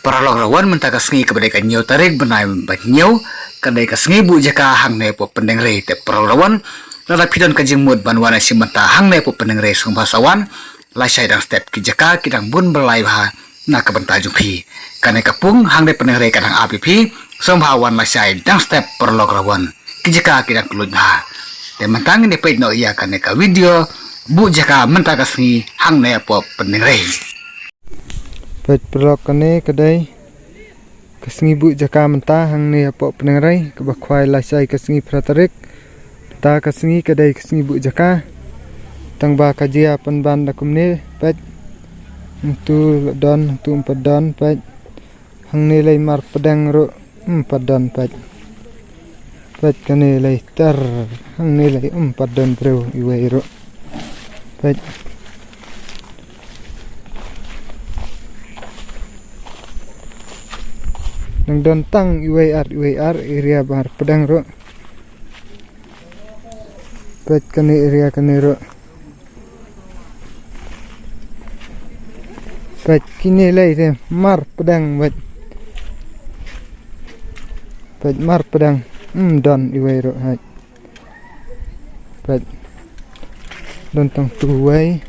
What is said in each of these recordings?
paralog rawan mentaka sengi kepada kanyo tarik benai banyo kadai ka sengi bu jaka hang ne po pendeng re te paralawan lada pidon ka jingmut banwana simata hang ne po pendeng re sung basawan la syai dang step ki jaka kidang bun belai ba na ka banta jumpi kanai kapung hang ne pendeng re kadang api pi sung bawan la syai dang step paralog rawan ki jaka kidang kelut ba te mentang ne pait no iya kanai ka video bu jaka mentaka sengi hang ne po pendeng re pait paralog kane kadai kesengi bu jaka menta hang ne po penengrai ke bakwai lasai kesengi pratarik ta kesengi kadai kesengi bu jaka tang ba kajia pan ban dakumne pet tu don tu empat don pet hang ne lai mar pedang ro empat don pet kane lai tar hang ne lai empat don bro iwe ro pet nang don tang UAR area bar pedang ro pet kane area kane ro pet kini lai de mar pedang pet mar pedang don UAR ro hai pet don tang tuwai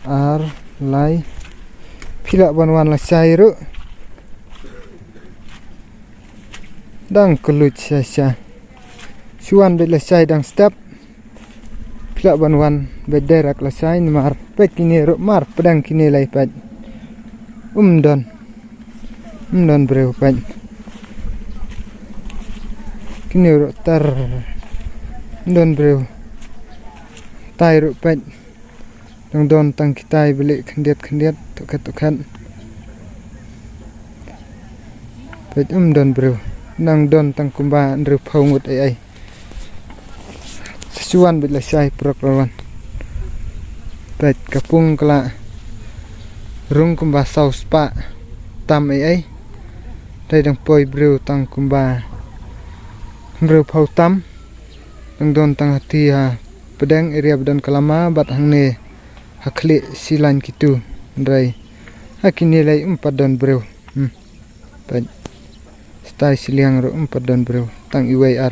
ar lai pila banwan la sai ro dang kelut sya suan be lesai dang step pila banwan be derak lesai mar pet kini ro mar pedang kini lai pet don bro pet kini ro tar don bro tai ro pet dang don tang kitai beli khendiat tukat pet don bro nang don tang kumba ndru phongut ai suan bila sai proklawan pet kapung kala rung kumba saus pa tam ai dai dang poi bru tang kumba ndru phau tam nang don tang hati ha pedang area badan kalama bat hangne hakli silan kitu ndrai hakini lai don bru pet tai siliang ro empat don bro tang UAR